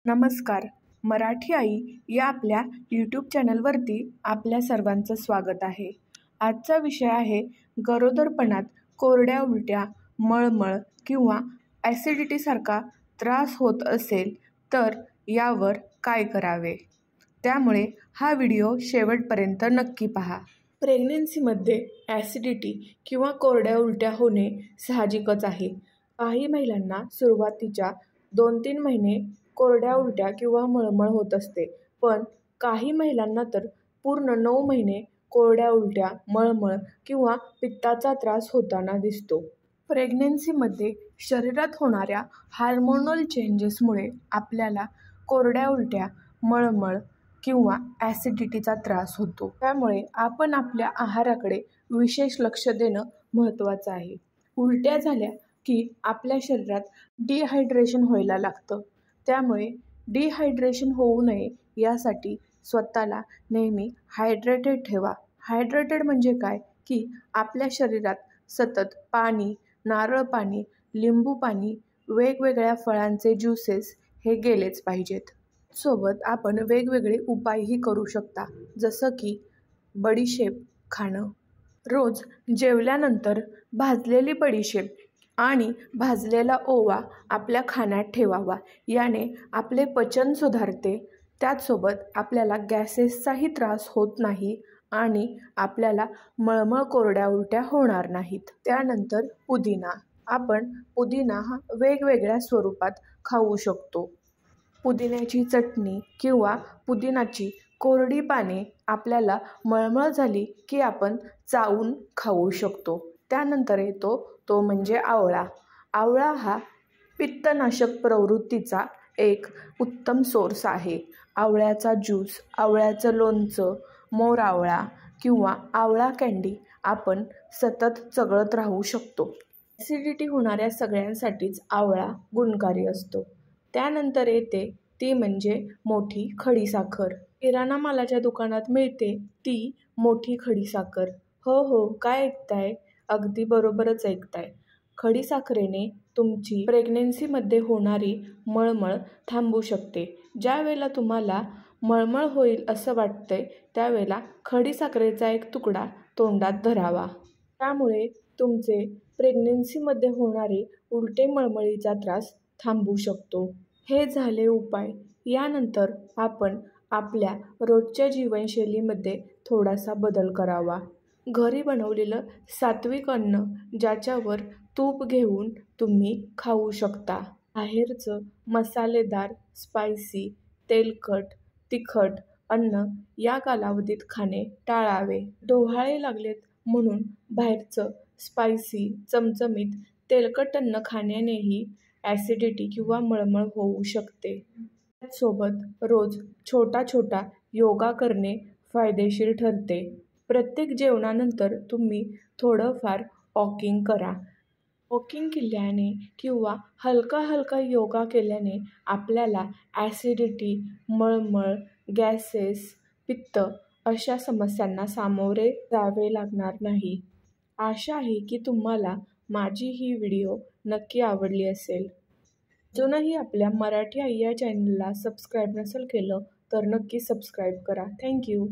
नमस्कार. मराठी आई या आपल्या यूट्यूब चॅनलवरती आपल्या सर्वांचं स्वागत आहे. आजचा विषय आहे गरोदरपणात कोरड्या उलट्या, मळमळ किंवा ॲसिडिटीसारखा त्रास होत असेल तर यावर काय करावे? त्यामुळे हा व्हिडिओ शेवटपर्यंत नक्की पहा. प्रेग्नन्सीमध्ये ॲसिडिटी किंवा कोरड्या उलट्या होणे साहजिकच आहे. काही महिलांना सुरुवातीच्या 2-3 महिने कोरड्या उलट्या किंवा मळमळ होत असते, पण काही महिलांना तर पूर्ण 9 महिने कोरड्या उलट्या, मळमळ किंवा पित्ताचा त्रास होताना दिसतो. प्रेग्नन्सीमध्ये शरीरात होणाऱ्या हार्मोनल चेंजेसमुळे आपल्याला कोरड्या उलट्या, मळमळ किंवा ॲसिडिटीचा त्रास होतो. त्यामुळे आपण आपल्या आहाराकडे विशेष लक्ष देणं महत्त्वाचं आहे. उलट्या झाल्या की आपल्या शरीरात डिहायड्रेशन व्हायला लागतं. त्यामुळे डिहायड्रेशन होऊ नये यासाठी स्वतःला नेहमी हायड्रेटेड ठेवा. हायड्रेटेड म्हणजे काय की आपल्या शरीरात सतत पाणी, नारळ पाणी, लिंबू पाणी, वेगवेगळ्या फळांचे ज्युसेस हे गेलेच पाहिजेत. सोबत आपण वेगवेगळे उपायही करू शकता, जसं की बडीशेप खाणं. रोज जेवल्यानंतर भाजलेली बडीशेप आणि भाजलेला ओवा आपल्या खाण्यात ठेवावा. याने आपले पचन सुधारते. त्याचसोबत आपल्याला गॅसेसचाही त्रास होत नाही आणि आपल्याला मळमळ, कोरड्या उलट्या होणार नाहीत. त्यानंतर पुदिना. आपण पुदिना हा वेगवेगळ्या स्वरूपात खाऊ शकतो. पुदिन्याची चटणी किंवा पुदिनाची कोरडी पाने आपल्याला मळमळ झाली की आपण चावून खाऊ शकतो. त्यानंतर येतो तो म्हणजे आवळा. आवळा हा पित्तनाशक प्रवृत्तीचा एक उत्तम सोर्स आहे. आवळ्याचा ज्यूस, आवळ्याचं लोणचं, मोर आवळा किंवा आवळा कँडी आपण सतत चघळत राहू शकतो. ॲसिडिटी होणाऱ्या सगळ्यांसाठीच आवळा गुणकारी असतो. त्यानंतर येते ती म्हणजे मोठी खडीसाखर. किराणा मालाच्या दुकानात मिळते ती मोठी खडीसाखर. हो, काय ऐकताय? अगदी बरोबरच ऐकताय. खडीसाखरेने तुमची प्रेग्नन्सीमध्ये होणारी मळमळ थांबू शकते. ज्या वेळेला तुम्हाला मळमळ होईल असं वाटतंय त्यावेळेला खडीसाखरेचा एक तुकडा तोंडात धरावा. त्यामुळे तुमचे प्रेग्नन्सीमध्ये होणारे उलटे मळमळीचा त्रास थांबू शकतो. हे झाले उपाय. यानंतर आपण आपल्या रोजच्या जीवनशैलीमध्ये थोडासा बदल करावा. घरी बनवलेलं सात्विक अन्न ज्याच्यावर तूप घेऊन तुम्ही खाऊ शकता. बाहेरचं मसालेदार, स्पायसी, तेलकट, तिखट अन्न या कालावधीत खाणे टाळावे. डोहाळे लागलेत म्हणून बाहेरचं स्पायसी, चमचमीत, तेलकट अन्न खाण्यानेही ॲसिडिटी किंवा मळमळ होऊ शकते. त्याचसोबत रोज छोटा योगा करणे फायदेशीर ठरते. प्रत्येक जेवणानंतर तुम्ही थोडंफार वॉकिंग करा. वॉकिंग केल्याने किंवा हलका योगा केल्याने आपल्याला ॲसिडिटी, मळमळ, गॅसेस, पित्त अशा समस्यांना सामोरे जावे लागणार नाही. आशा आहे की तुम्हाला माझी ही व्हिडिओ नक्की आवडली असेल. अजूनही आपल्या मराठी आई या चॅनलला सबस्क्राईब नसेल केलं तर नक्की सबस्क्राईब करा. थँक्यू.